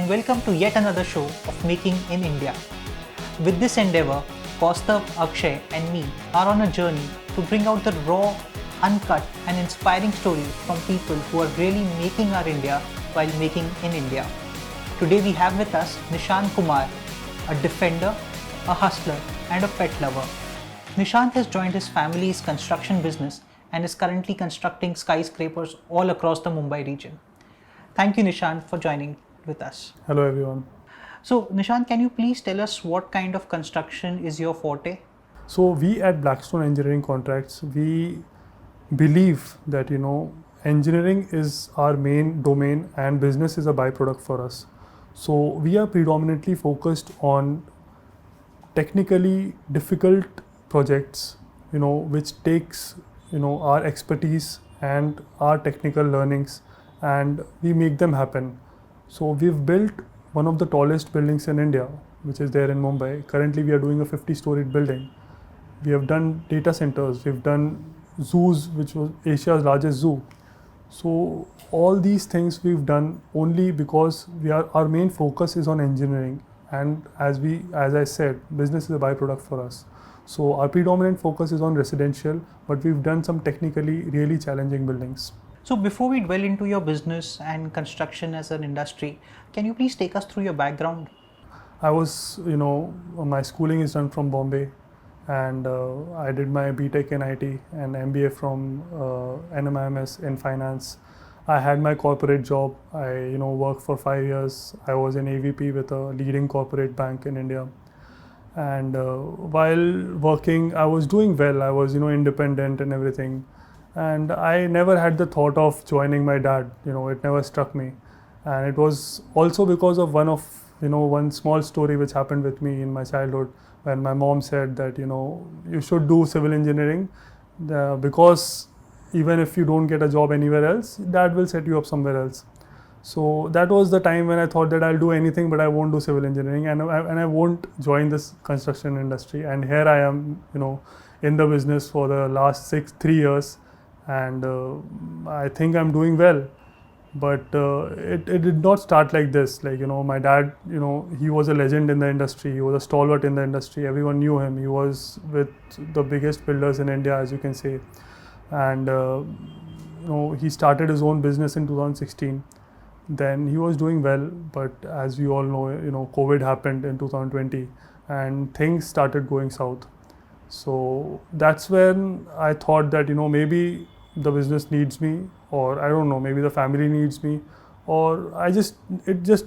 and welcome to yet another show of Making in India. With this endeavor, Kaustav, Akshay and me are on a journey to bring out the raw, uncut and inspiring stories from people who are really making our India while making in India. Today we have with us Nishant Kumar, a defender, a hustler and a pet lover. Nishant has joined his family's construction business and is currently constructing skyscrapers all across the Mumbai region. Thank you, Nishant, for joining with us. Hello, everyone. So, Nishant, can you please tell us what kind of construction is your forte? So, we at Blackstone Engineering Contracts, we believe that, engineering is our main domain and business is a byproduct for us. So, we are predominantly focused on technically difficult projects, which takes, our expertise and our technical learnings, and we make them happen. So we've built one of the tallest buildings in India, which is there in Mumbai. Currently we are doing a 50-storied building. We have done data centers, we've done zoos, which was Asia's largest zoo. So all these things we've done only because our main focus is on engineering, and as I said, business is a byproduct for us. So our predominant focus is on residential, but we've done some technically really challenging buildings. So before we dwell into your business and construction as an industry, can you please take us through your background? I was, my schooling is done from Bombay, and I did my BTech in IT and MBA from NMIMS in finance. I had my corporate job. I, worked for 5 years. I was an AVP with a leading corporate bank in India. And while working, I was doing well. I was, independent and everything. And I never had the thought of joining my dad. It never struck me. And it was also because of one small story which happened with me in my childhood, when my mom said that, you should do civil engineering because even if you don't get a job anywhere else, dad will set you up somewhere else. So that was the time when I thought that I'll do anything, but I won't do civil engineering and I won't join this construction industry. And here I am, in the business for the last 3 years. And I think I'm doing well, but it did not start like this. My dad, he was a legend in the industry. He was a stalwart in the industry. Everyone knew him. He was with the biggest builders in India, as you can say. And he started his own business in 2016. Then he was doing well, but as we all know, COVID happened in 2020 and things started going south. So that's when I thought that, maybe the business needs me, or I don't know, maybe the family needs me, or it just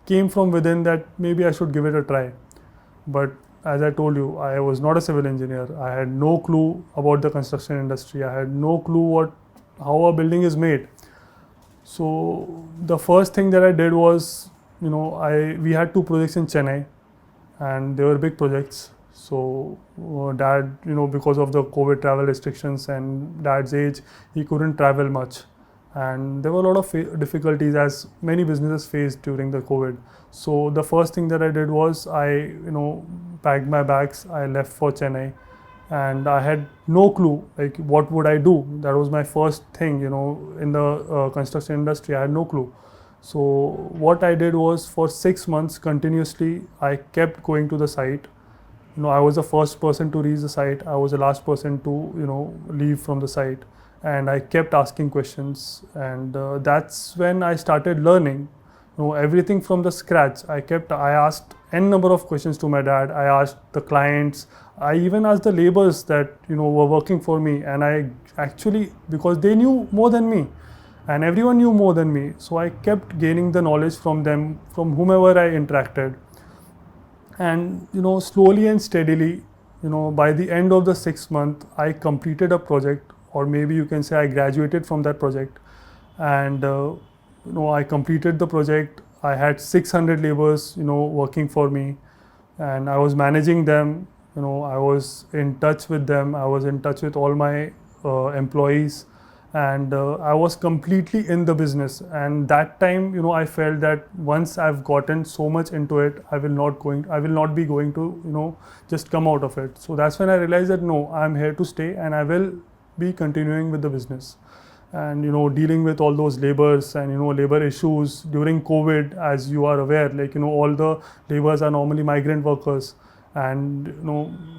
came from within that maybe I should give it a try. But as I told you, I was not a civil engineer. I had no clue about the construction industry. I had no clue how a building is made. So the first thing that I did was, we had 2 projects in Chennai, and they were big projects. So dad, because of the COVID travel restrictions and dad's age, he couldn't travel much. And there were a lot of difficulties as many businesses faced during the COVID. So the first thing that I did was I, packed my bags, I left for Chennai, and I had no clue, what would I do? That was my first thing, in the construction industry, I had no clue. So what I did was for 6 months continuously, I kept going to the site. I was the first person to reach the site. I was the last person to, leave from the site. And I kept asking questions. And that's when I started learning, everything from the scratch. I asked n number of questions to my dad. I asked the clients. I even asked the laborers that, were working for me. And I actually, because they knew more than me. And everyone knew more than me. So I kept gaining the knowledge from them, from whomever I interacted. And slowly and steadily, by the end of the 6th month, I completed a project, or maybe you can say I graduated from that project. And I completed the project. I had 600 laborers, working for me, and I was managing them. I was in touch with them. I was in touch with all my employees, and I was completely in the business. And that time, I felt that once I've gotten so much into it, I will not be going to, just come out of it. So that's when I realized that no, I'm here to stay and I will be continuing with the business. and dealing with all those labors and labor issues during COVID, as you are aware, like all the labors are normally migrant workers, and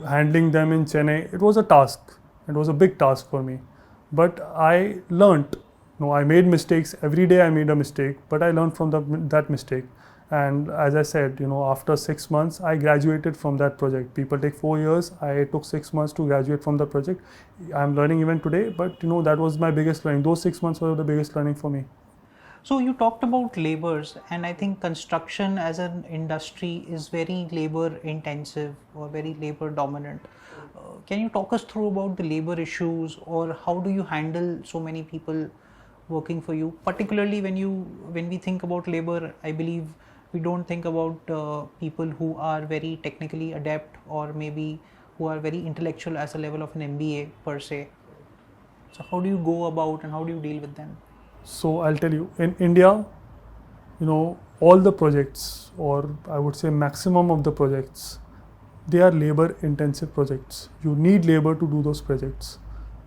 handling them in Chennai, it was a task. It was a big task for me, but I learnt. I made mistakes every day. I made a mistake, but I learned from that mistake. And as I said, after 6 months, I graduated from that project. People take 4 years. I took 6 months to graduate from the project. I'm learning even today, but that was my biggest learning. Those 6 months were the biggest learning for me. So you talked about labors, and I think construction as an industry is very labor intensive or very labor dominant. Can you talk us through about the labor issues, or how do you handle so many people working for you? Particularly when we think about labor, I believe we don't think about people who are very technically adept, or maybe who are very intellectual as a level of an MBA per se. So how do you go about and how do you deal with them? So I'll tell you, in India, all the projects, or I would say maximum of the projects, they are labor intensive projects. You need labor to do those projects.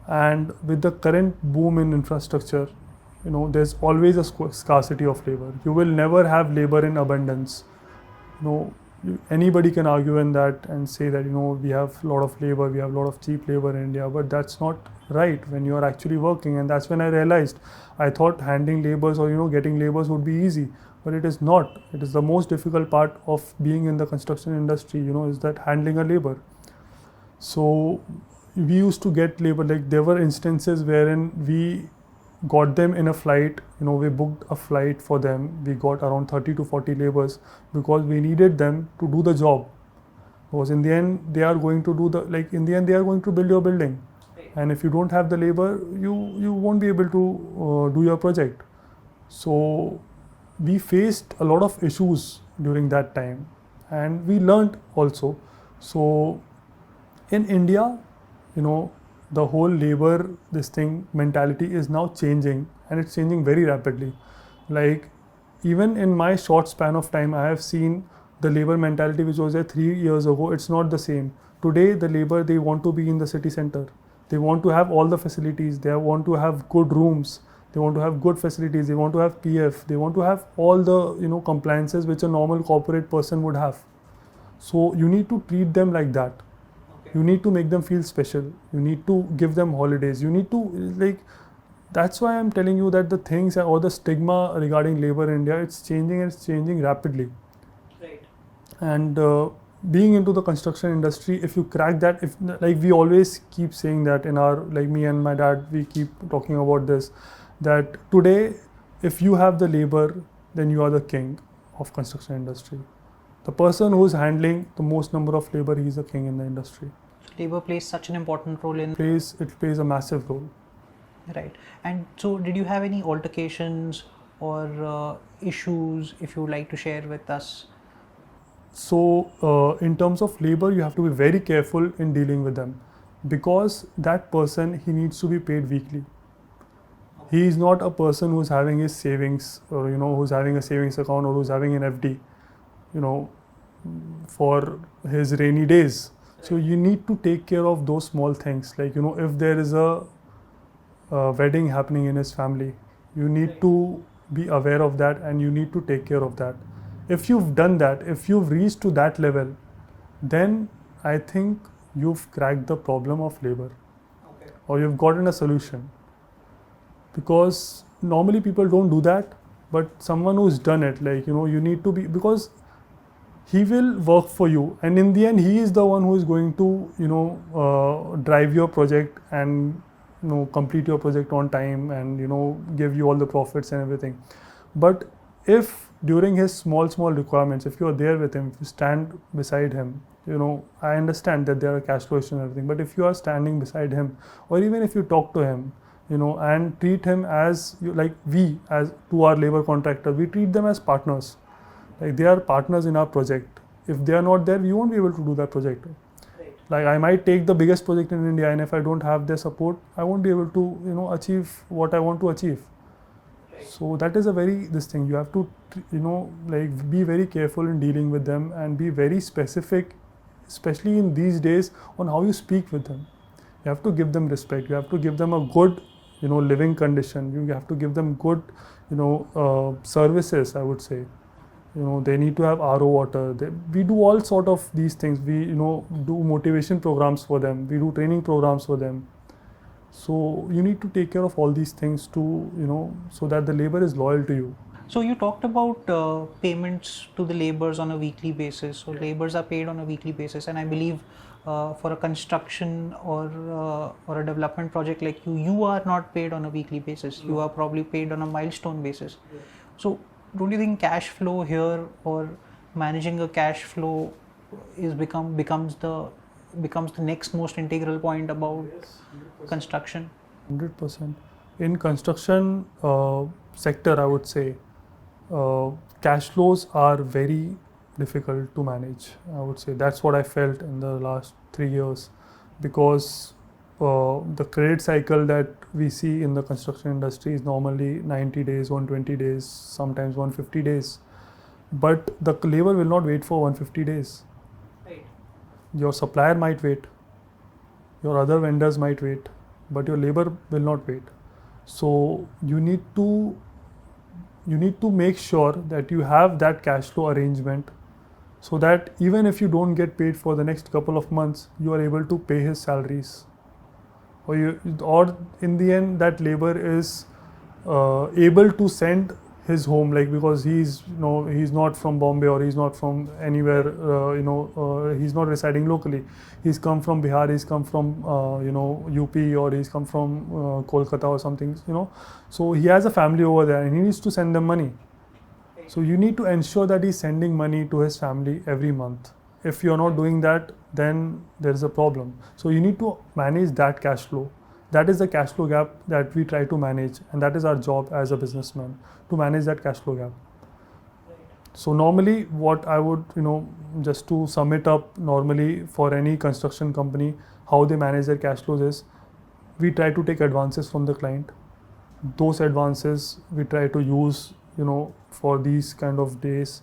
And with the current boom in infrastructure, there's always a scarcity of labor. You will never have labor in abundance. Anybody can argue in that and say that we have a lot of labor, we have a lot of cheap labor in India, but that's not right when you are actually working. And that's when I realized, I thought handling labors or getting labors would be easy, but it is not. It is the most difficult part of being in the construction industry, is that handling a labor. So we used to get labor, like there were instances wherein we got them in a flight, we booked a flight for them. We got around 30 to 40 labors because we needed them to do the job. Because in the end, they are going to they are going to build your building. And if you don't have the labor, you won't be able to do your project. So we faced a lot of issues during that time, and we learned also. So in India, the whole labor mentality is now changing, and it's changing very rapidly. Like even in my short span of time, I have seen the labor mentality which was there 3 years ago. It's not the same. Today the labor, they want to be in the city center. They want to have all the facilities. They want to have good rooms. They want to have good facilities. They want to have PF. They want to have all the compliances which a normal corporate person would have. So you need to treat them like that. You need to make them feel special. You need to give them holidays. You need to that's why I'm telling you that the things or the stigma regarding labor in India, it's changing rapidly. Right. And being into the construction industry, if you crack that, we always keep saying that in our, me and my dad, we keep talking about this, that today, if you have the labor, then you are the king of construction industry. The person who's handling the most number of labor, he's the king in the industry. Labor plays such an important role in... It plays a massive role. Right. And so did you have any altercations or issues, if you would like to share with us? So in terms of labor, you have to be very careful in dealing with them, because that person, he needs to be paid weekly. He is not a person who's having his savings, or who's having a savings account, or who's having an FD, for his rainy days. So you need to take care of those small things. If there is a wedding happening in his family, you need to be aware of that, and you need to take care of that. If you've done that, if you've reached to that level, then I think you've cracked the problem of labor. Okay. Or you've gotten a solution. Because normally people don't do that, but someone who's done it, you need to be, because he will work for you, and in the end he is the one who is going to drive your project and complete your project on time, and give you all the profits and everything. But if during his small requirements, if you are there with him, if you stand beside him, I understand that there are cash flow issues and everything, but if you are standing beside him, or even if you talk to him, and treat him as we, as to our labor contractor, we treat them as partners. They are partners in our project. If they are not there, we won't be able to do that project. Right. I might take the biggest project in India, and if I don't have their support, I won't be able to achieve what I want to achieve. Right. So that is a very thing. You have to be very careful in dealing with them, and be very specific, especially in these days, on how you speak with them. You have to give them respect. You have to give them a good living condition. You have to give them good, services, I would say. They need to have RO water. We do all sort of these things. We, do motivation programs for them. We do training programs for them. So you need to take care of all these things to, so that the labor is loyal to you. So you talked about payments to the laborers on a weekly basis. So laborers are paid on a weekly basis, and I believe for a construction or a development project like you are not paid on a weekly basis. You are probably paid on a milestone basis. So don't you think cash flow here or managing a cash flow becomes the next most integral point about construction? 100%. In construction sector, I would say cash flows are very difficult to manage. I would say that's what I felt in the last 3 years, because the credit cycle that we see in the construction industry is normally 90 days, 120 days, sometimes 150 days. But the labor will not wait for 150 days. Right. Your supplier might wait, your other vendors might wait, but your labor will not wait. So you need to make sure that you have that cash flow arrangement, so that even if you don't get paid for the next couple of months, you are able to pay his salaries, or in the end that labor is able to send his home, like, because he's not from Bombay, or he's not from anywhere, he's not residing locally. He's come from Bihar, he's come from UP, or he's come from Kolkata or something, so he has a family over there and he needs to send them money. So you need to ensure that he's sending money to his family every month. If you're not doing that, then there is a problem. So you need to manage that cash flow. That is the cash flow gap that we try to manage, and that is our job as a businessman, to manage that cash flow gap. So normally what I would, just to sum it up, normally for any construction company, how they manage their cash flows is, we try to take advances from the client. Those advances we try to use, for these kind of days.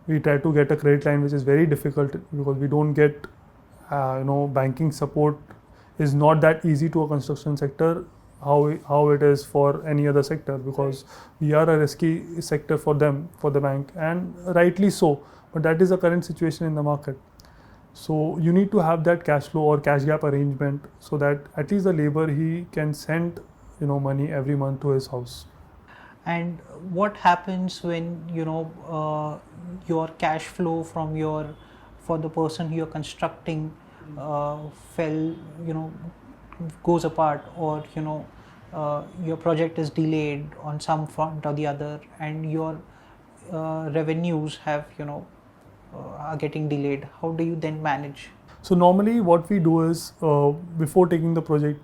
We try to get a credit line, which is very difficult because we don't get, banking support is not that easy to a construction sector, how it is for any other sector, because we are a risky sector for them, for the bank, and rightly so, but that is the current situation in the market. So you need to have that cash flow or cash gap arrangement, so that at least the labor, he can send money every month to his house. And what happens when your cash flow for the person you're constructing goes apart, or your project is delayed on some front or the other, and your revenues are getting delayed? How do you then manage? So normally what we do is, before taking the project,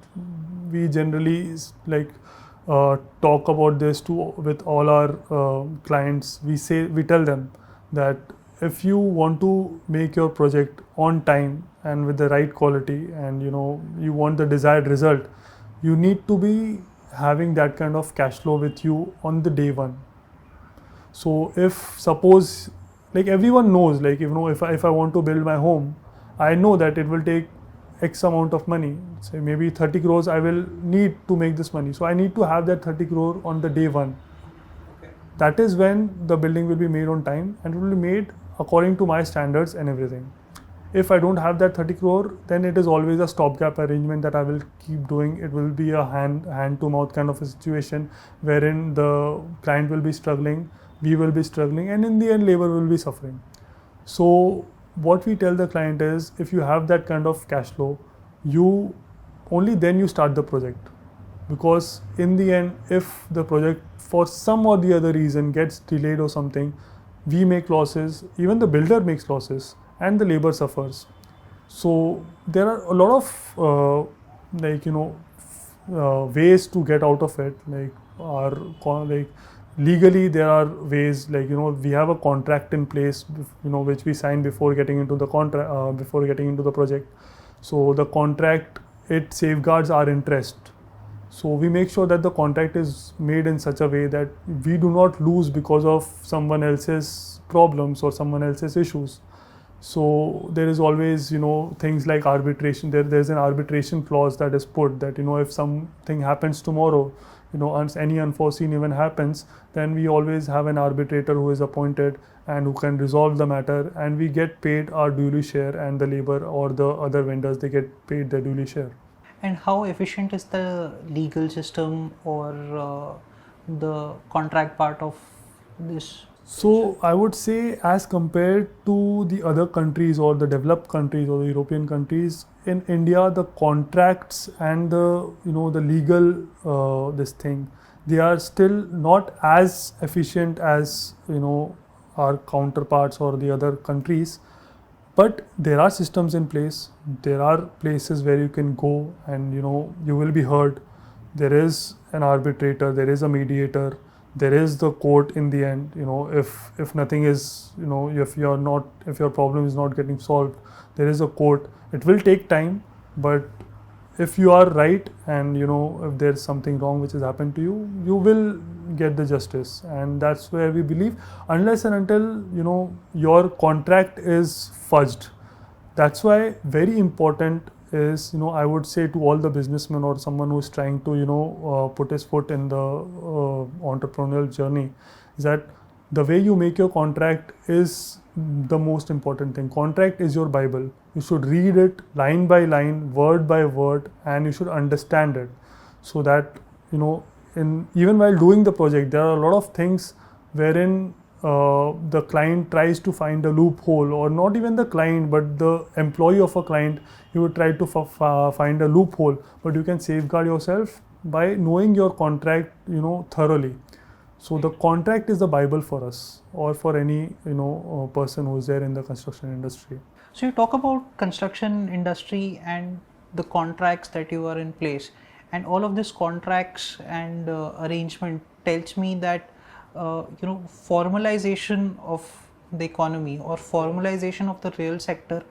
we generally talk about this with all our clients. We tell them that if you want to make your project on time and with the right quality, and you want the desired result, you need to be having that kind of cash flow with you on the day one. So if suppose, everyone knows, if I want to build my home, I know that it will take X amount of money, say maybe 30 crores I will need to make this money. So I need to have that 30 crore on the day one. Okay. That is when the building will be made on time, and it will be made according to my standards and everything. If I don't have that 30 crore, then it is always a stopgap arrangement that I will keep doing. It will be a hand to mouth kind of a situation, wherein the client will be struggling, we will be struggling, and in the end labor will be suffering. So what we tell the client is, if you have that kind of cash flow, only then you start the project. Because in the end, if the project for some or the other reason gets delayed or something, we make losses, even the builder makes losses, and the labor suffers. So there are a lot of ways to get out of it. Legally there are ways, we have a contract in place, which we sign before getting into the project. So the contract, it safeguards our interest. So we make sure that the contract is made in such a way that we do not lose because of someone else's problems or someone else's issues. So there is always, things like arbitration. There's an arbitration clause that is put that, if something happens tomorrow, any unforeseen event happens, then we always have an arbitrator who is appointed and who can resolve the matter, and we get paid our duly share, and the labor or the other vendors, they get paid their duly share. And how efficient is the legal system or the contract part of this? So I would say, as compared to the other countries or the developed countries or the European countries, in India the contracts and the legal they are still not as efficient as our counterparts or the other countries. But there are systems in place. There are places where you can go and you will be heard. There is an arbitrator. There is a mediator. There is the court in the end. If nothing is, if your problem is not getting solved, there is a court. It will take time, but if you are right and if there's something wrong which has happened to you, you will get the justice. And that's where we believe, unless and until your contract is fudged. That's why very important is, I would say to all the businessmen or someone who is trying to put his foot in the entrepreneurial journey, is that the way you make your contract is the most important thing. Contract is your Bible. You should read it line by line, word by word, and you should understand it, so that even while doing the project, there are a lot of things wherein the client tries to find a loophole, or not even the client but the employee of a client, he would try to find a loophole. But you can safeguard yourself by knowing your contract thoroughly. So the contract is the Bible for us, or for any person who is there in the construction industry. So you talk about construction industry and the contracts that you are in place, and all of this contracts and arrangement tells me that formalization of the economy or formalization of the real sector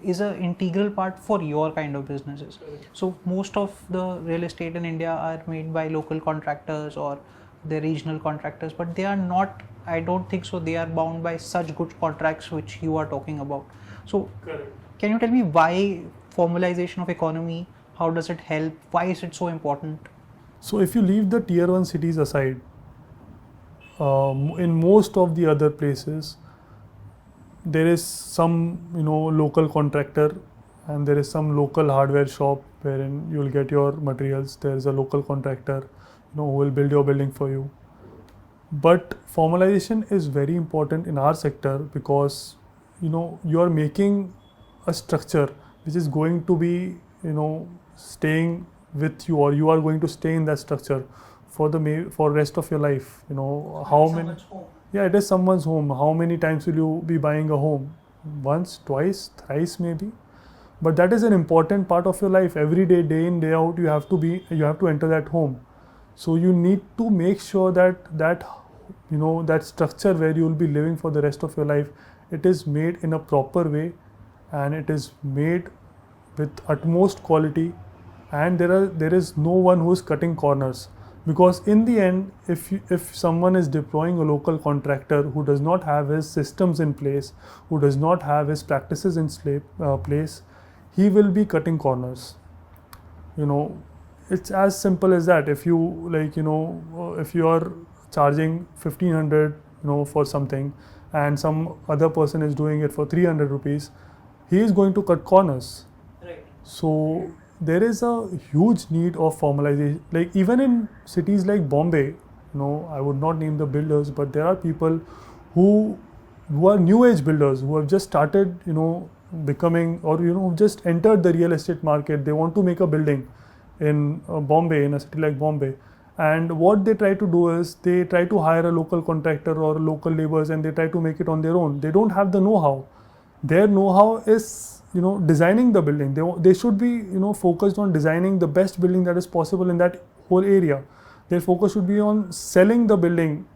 is an integral part for your kind of businesses. So most of the real estate in India are made by local contractors or the regional contractors, but they are not, I don't think so, they are bound by such good contracts which you are talking about. So can you tell me why formalization of economy, how does it help, why is it so important? So if you leave the tier 1 cities aside, in most of the other places, there is some local contractor, and there is some local hardware shop wherein you will get your materials. There is a local contractor who will build your building for you. But formalization is very important in our sector, because you are making a structure which is going to be staying with you, or you are going to stay in that structure for rest of your life. How many? Yeah, it is someone's home. How many times will you be buying a home? Once, twice, thrice maybe. But that is an important part of your life. Every day, day in, day out, you have to enter that home. So you need to make sure that structure where you will be living for the rest of your life, it is made in a proper way, and it is made with utmost quality, and there is no one who is cutting corners. Because in the end, if someone is deploying a local contractor who does not have his systems in place, who does not have his practices in place, he will be cutting corners. It's as simple as that. If you if you are charging 1,500 for something, and some other person is doing it for 300 rupees, he is going to cut corners. Right. So there is a huge need of formalization. Like even in cities like Bombay, I would not name the builders, but there are people who are new age builders who have just started, becoming, or just entered the real estate market. They want to make a building in Bombay, in a city like Bombay. And what they try to do is they try to hire a local contractor or local laborers, and they try to make it on their own. They don't have the know-how. Their know-how is designing the building. They should be focused on designing the best building that is possible in that whole area. Their focus should be on selling the building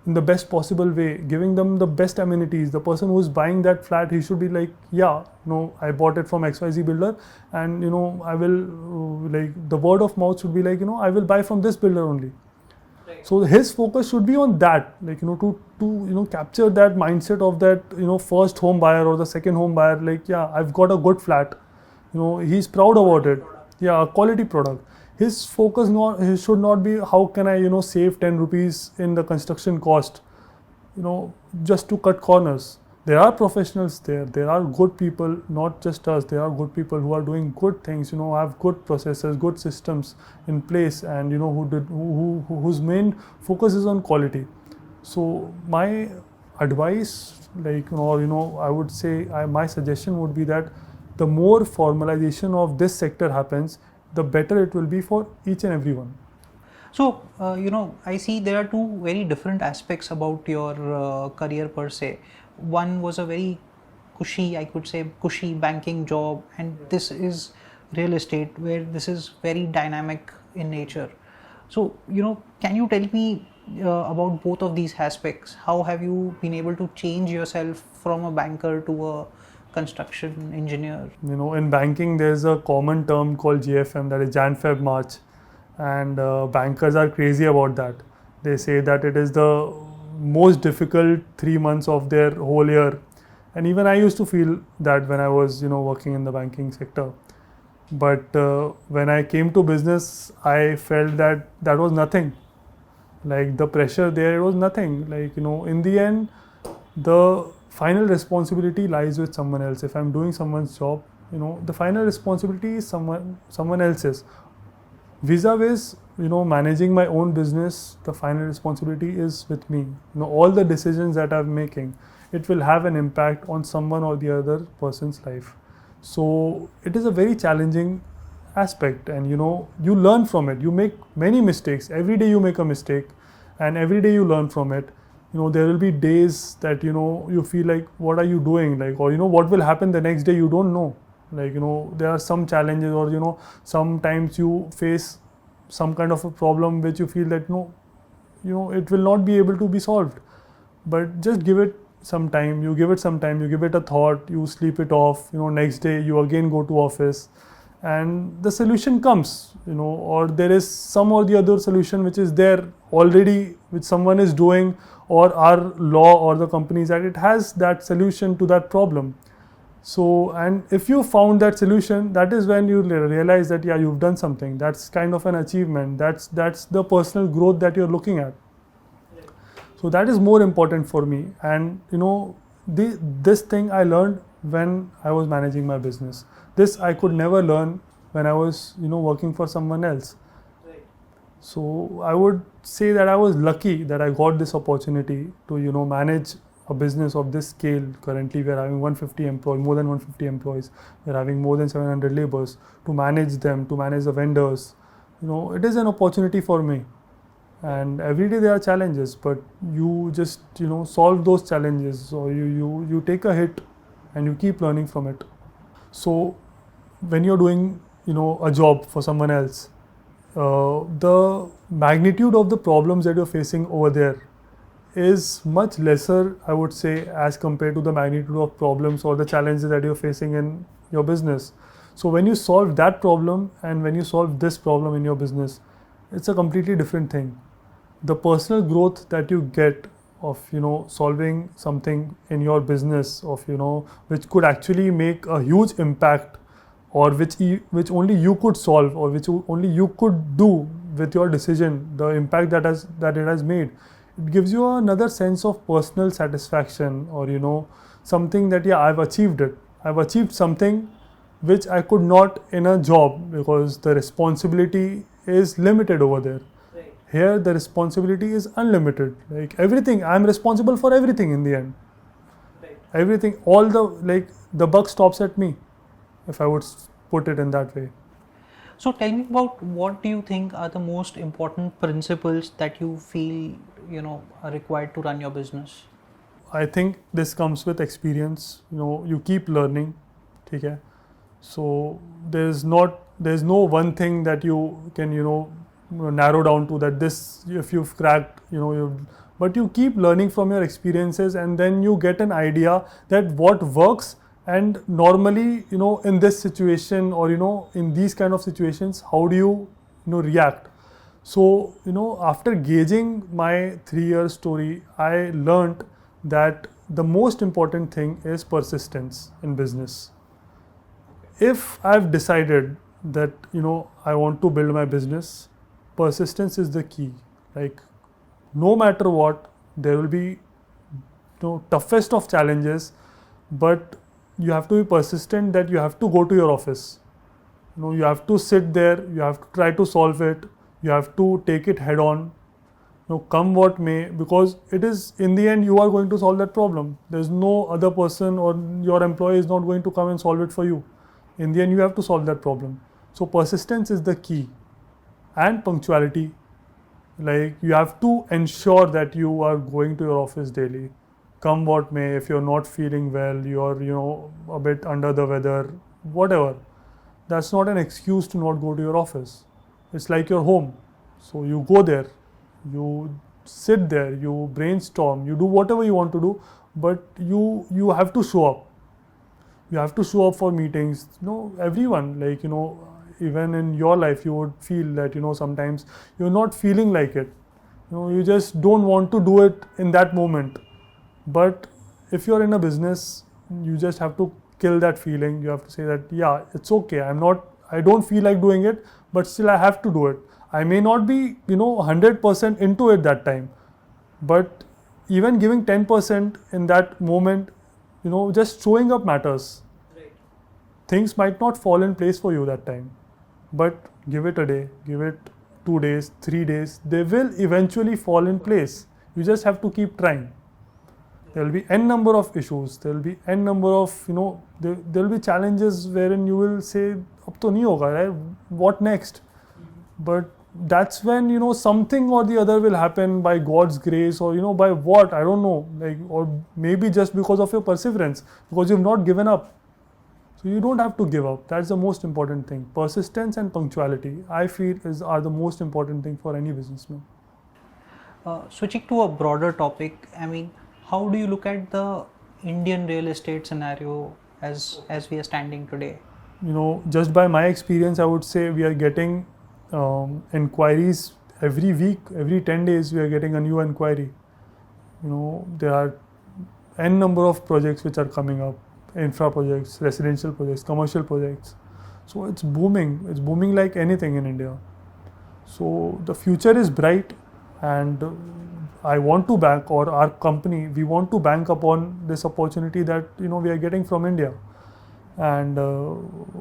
in the best possible way, giving them the best amenities. The person who is buying that flat, he should be like, I bought it from XYZ builder, and I will the word of mouth should be like, I will buy from this builder only. Right. So his focus should be on that, like, to capture that mindset of that, first home buyer or the second home buyer. Like, yeah, I've got a good flat. He's proud about it. Yeah, a quality product. His focus should not be how can I, save 10 rupees in the construction cost, just to cut corners. There are professionals there. There are good people, not just us. There are good people who are doing good things, have good processes, good systems in place, and whose main focus is on quality. So my advice, I would say, my suggestion would be that the more formalization of this sector happens, the better it will be for each and everyone. So, I see there are two very different aspects about your career per se. One was a very cushy banking job, and this is real estate where this is very dynamic in nature. So, can you tell me about both of these aspects? How have you been able to change yourself from a banker to a construction engineer? In banking, there's a common term called JFM, that is Jan, Feb, March. And bankers are crazy about that. They say that it is the most difficult 3 months of their whole year. And even I used to feel that when I was, working in the banking sector. But when I came to business, I felt that was nothing. Like, the pressure there, it was nothing. Like, in the end, the final responsibility lies with someone else. If I'm doing someone's job, the final responsibility is someone else's. Vis-a-vis, managing my own business, the final responsibility is with me. All the decisions that I'm making, it will have an impact on someone or the other person's life. So it is a very challenging aspect, and you learn from it. You make many mistakes. Every day you make a mistake, and every day you learn from it. There will be days that you feel like, what are you doing? Like, or what will happen the next day, you don't know. Like, there are some challenges, or sometimes you face some kind of a problem which you feel that it will not be able to be solved. But just give it some time. You give it some time. You give it a thought. You sleep it off. Next day you again go to office, and the solution comes. Or there is some or the other solution which is there already, which someone is doing, or our law or the companies, that it has that solution to that problem. So, and if you found that solution, that is when you realize that, yeah, you've done something. That's kind of an achievement. That's the personal growth that you're looking at. So that is more important for me. And this thing I learned when I was managing my business. This I could never learn when I was working for someone else. So I would say that I was lucky that I got this opportunity to manage a business of this scale. Currently we're having 150 employees, more than 150 employees. We're having more than 700 laborers. To manage them, to manage the vendors, it is an opportunity for me. And every day there are challenges, but you just solve those challenges, or you take a hit and you keep learning from it. So when you're doing a job for someone else, the magnitude of the problems that you're facing over there is much lesser, I would say, as compared to the magnitude of problems or the challenges that you're facing in your business. So when you solve that problem and when you solve this problem in your business, it's a completely different thing. The personal growth that you get of solving something in your business, of which could actually make a huge impact, or which only you could solve, or which only you could do with your decision, the impact that it has made, it gives you another sense of personal satisfaction, or something that, yeah, I've achieved it. I've achieved something which I could not in a job, because the responsibility is limited over there. Right. Here the responsibility is unlimited. Like, everything, I'm responsible for everything in the end. Right. Everything, all the buck stops at me, if I would put it in that way. So tell me about, what do you think are the most important principles that you feel are required to run your business? I think this comes with experience. You keep learning. Okay? So there's no one thing that you can narrow down to, that this, if you've cracked, but you keep learning from your experiences, and then you get an idea that what works. And normally, in this situation, or in these kind of situations, how do you react? So, after gauging my 3 year story, I learned that the most important thing is persistence in business. If I've decided that, I want to build my business, persistence is the key. Like, no matter what, there will be toughest of challenges, but you have to be persistent, that you have to go to your office. You have to sit there, you have to try to solve it, you have to take it head on, come what may, because it is, in the end, you are going to solve that problem. There's no other person, or your employee is not going to come and solve it for you. In the end, you have to solve that problem. So persistence is the key, and punctuality. Like, you have to ensure that you are going to your office daily, come what may. If you're not feeling well, you're a bit under the weather, whatever, that's not an excuse to not go to your office. It's like your home. So you go there, you sit there, you brainstorm, you do whatever you want to do, but you have to show up. You have to show up for meetings. Everyone, like, even in your life, you would feel that, sometimes you're not feeling like it. You just don't want to do it in that moment. But if you're in a business, you just have to kill that feeling. You have to say that, yeah, it's okay. I don't feel like doing it, but still I have to do it. I may not be, 100% into it that time, but even giving 10% in that moment, just showing up matters. Right. Things might not fall in place for you that time, but give it a day, give it 2 days, 3 days, they will eventually fall in place. You just have to keep trying. There will be n number of issues, there will be n number of, there will be challenges wherein you will say, ab to nahi hoga, right? What next? But that's when, something or the other will happen by God's grace, or, by what, I don't know, like, or maybe just because of your perseverance, because you've not given up. So you don't have to give up. That's the most important thing. Persistence and punctuality, I feel, are the most important thing for any businessman. Switching to a broader topic, how do you look at the Indian real estate scenario as we are standing today? Just by my experience, I would say we are getting inquiries every week, every 10 days we are getting a new inquiry. There are n number of projects which are coming up, infra projects, residential projects, commercial projects. So it's booming like anything in India. So the future is bright, and I want to bank, or our company, we want to bank upon this opportunity that we are getting from India. And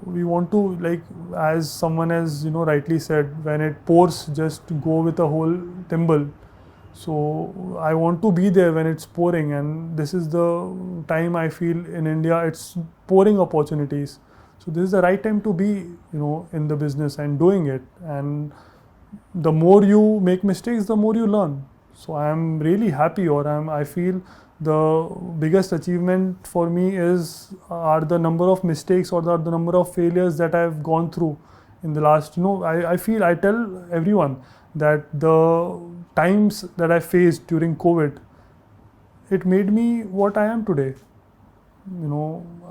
we want to, like, as someone has rightly said, when it pours, just go with a whole thimble. So I want to be there when it's pouring, and this is the time I feel in India it's pouring opportunities. So this is the right time to be in the business and doing it. And the more you make mistakes, the more you learn. So I am really happy, or I feel the biggest achievement for me are the number of mistakes, or the number of failures that I've gone through in the last, I tell everyone that the times that I faced during COVID, it made me what I am today.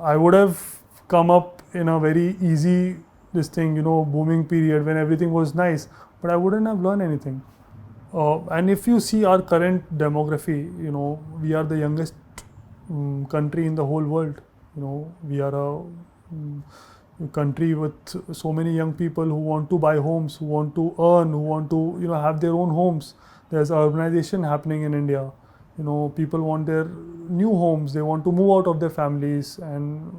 I would have come up in a very easy, booming period when everything was nice, but I wouldn't have learned anything. And if you see our current demography, we are the youngest country in the whole world. We are a country with so many young people who want to buy homes, who want to earn, who want to have their own homes. There's urbanization happening in India. People want their new homes. They want to move out of their families and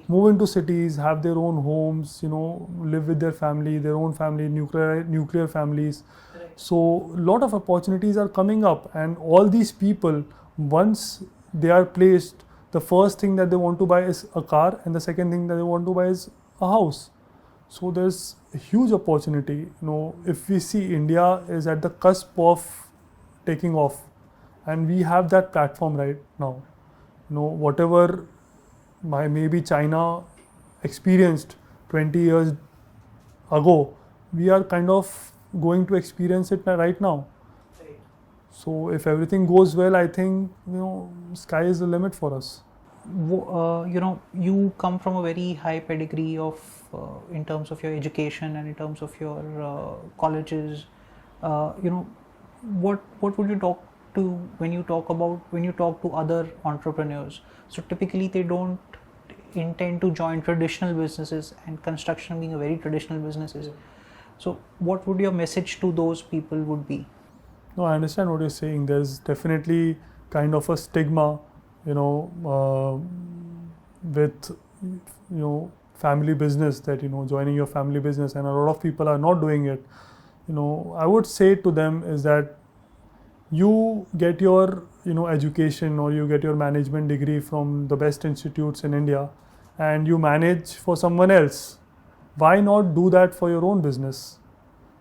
move into cities, have their own homes, live with their family, their own family, nuclear families. Right. So a lot of opportunities are coming up, and all these people, once they are placed, the first thing that they want to buy is a car, and the second thing that they want to buy is a house. So there's a huge opportunity. If we see, India is at the cusp of taking off, and we have that platform right now. Whatever maybe China experienced 20 years ago, we are kind of going to experience it right now. Right. So if everything goes well, I think sky is the limit for us. You come from a very high pedigree of in terms of your education and in terms of your colleges, what would you talk to when you talk to other entrepreneurs? So typically they don't intend to join traditional businesses, and construction being a very traditional businesses. So what would your message to those people would be? No, I understand what you're saying. There's definitely kind of a stigma, with family business, that joining your family business, and a lot of people are not doing it. I would say to them is that you get your education, or you get your management degree from the best institutes in India, and you manage for someone else. Why not do that for your own business?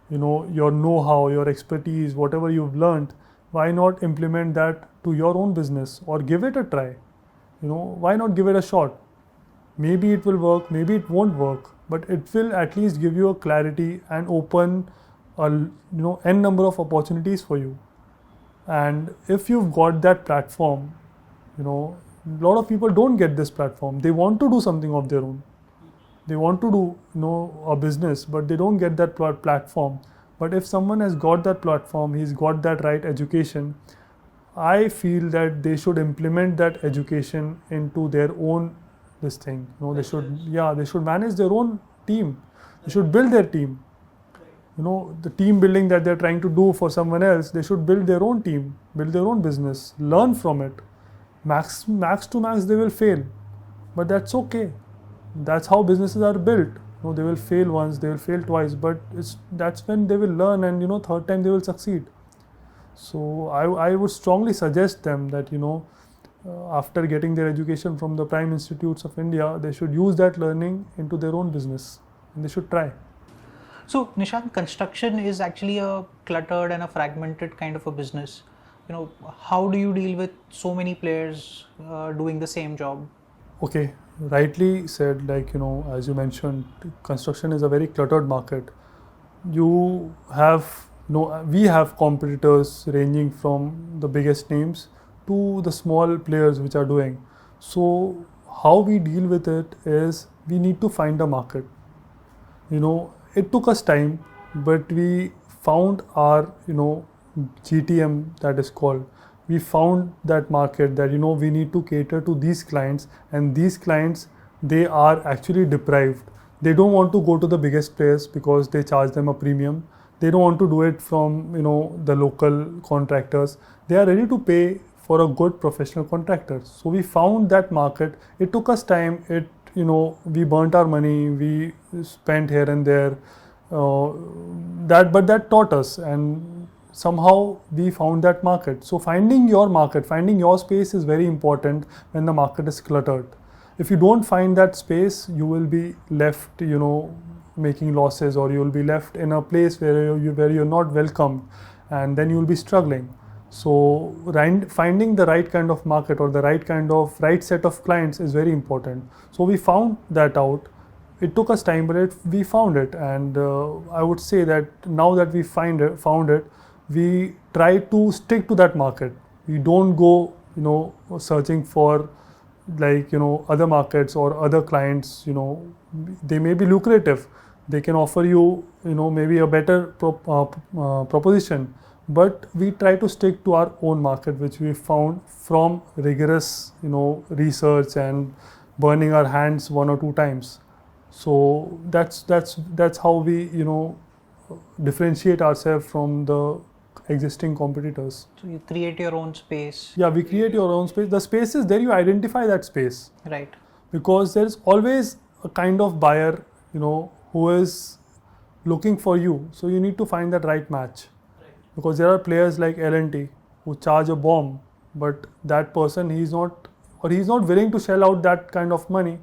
Your know-how, your expertise, whatever you've learned, why not implement that to your own business, or give it a try? Why not give it a shot? Maybe it will work, maybe it won't work, but it will at least give you a clarity and open n number of opportunities for you. And if you've got that platform, a lot of people don't get this platform. They want to do something of their own. They want to do a business, but they don't get that platform. But if someone has got that platform, he's got that right education, I feel that they should implement that education into their own this thing. They should manage their own team. They should build their team. The team building that they're trying to do for someone else, they should build their own team, build their own business, learn from it. Max to max they will fail, but that's okay. That's how businesses are built. They will fail once, they will fail twice, but that's when they will learn, and third time they will succeed. So I would strongly suggest them that after getting their education from the prime institutes of India, they should use that learning into their own business, and they should try. So Nishant, construction is actually a cluttered and a fragmented kind of a business. How do you deal with so many players doing the same job? Okay, rightly said, as you mentioned, construction is a very cluttered market. We have competitors ranging from the biggest names to the small players which are doing. So how we deal with it is we need to find a market. It took us time, but we found our GTM, that is called. We found that market that we need to cater to these clients, and these clients, they are actually deprived. They don't want to go to the biggest players because they charge them a premium. They don't want to do it from the local contractors. They are ready to pay for a good professional contractor. So we found that market. It took us time. We burnt our money. We spent here and there. But that taught us, and somehow we found that market. So finding your market, finding your space is very important when the market is cluttered. If you don't find that space, you will be left, making losses, or you will be left in a place where you're not welcomed, and then you will be struggling. So finding the right kind of market, or the right set of clients is very important. So we found that out. It took us time, but we found it, and I would say that now that we found it, we try to stick to that market. We don't go, searching for other markets or other clients. They may be lucrative. They can offer you, maybe a better proposition. But we try to stick to our own market, which we found from rigorous, research and burning our hands 1 or 2 times. So that's how we, differentiate ourselves from the existing competitors. So you create your own space. Yeah, we create your own space. The space is there, you identify that space. Right. Because there is always a kind of buyer, who is looking for you. So you need to find that right match. Right. Because there are players like L&T who charge a bomb, but that person, he's not willing to shell out that kind of money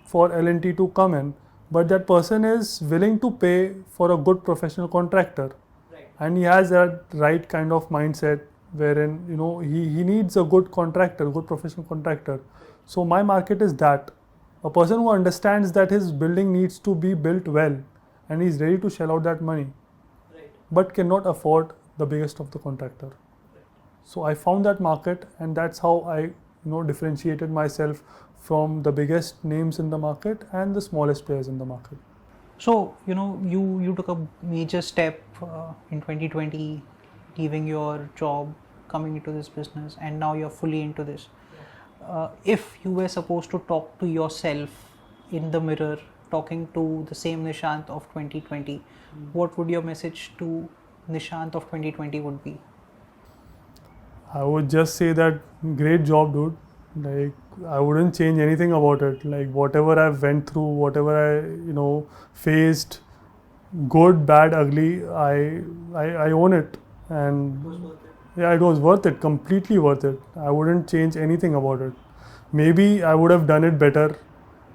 for L&T to come in. But that person is willing to pay for a good professional contractor. Right. And he has that right kind of mindset wherein, he needs a good contractor, good professional contractor. Right. So my market is that. A person who understands that his building needs to be built well, and he's ready to shell out that money. Right. But cannot afford the biggest of the contractor. Right. So I found that market, and that's how I differentiated myself from the biggest names in the market and the smallest players in the market. So, you took a major step in 2020, leaving your job, coming into this business, and now you're fully into this. If you were supposed to talk to yourself in the mirror, talking to the same Nishant of 2020, what would your message to Nishant of 2020 would be? I would just say that great job, dude. Like, I wouldn't change anything about it. Like, whatever I've went through, whatever I faced, good, bad, ugly, I own it. And yeah, it was worth it, completely worth it. I wouldn't change anything about it. Maybe I would have done it better.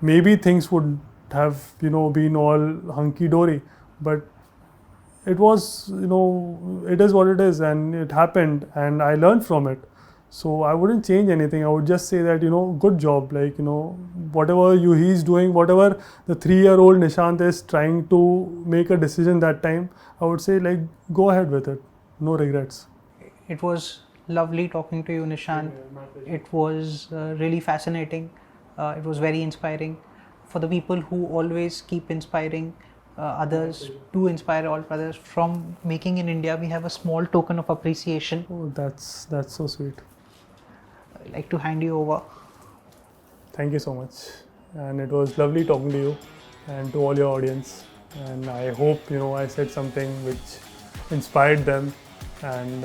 Maybe things would have, been all hunky dory. But it was, it is what it is, and it happened, and I learned from it. So I wouldn't change anything. I would just say that, good job. Like, whatever he's doing, whatever the 3-year-old Nishant is trying to make a decision that time, I would say, like, go ahead with it. No regrets. It was lovely talking to you, Nishant. It was really fascinating. It was very inspiring. For the people who always keep inspiring others, to inspire all others from making in India, we have a small token of appreciation. Oh, that's so sweet. I'd like to hand you over. Thank you so much. And it was lovely talking to you and to all your audience. And I hope, I said something which inspired them. And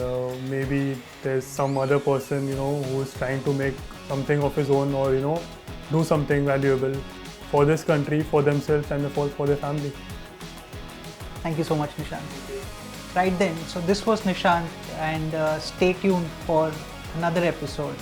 maybe there's some other person, who's trying to make something of his own, or, do something valuable for this country, for themselves, and for their family. Thank you so much, Nishant. Right then, so this was Nishant, and stay tuned for another episode.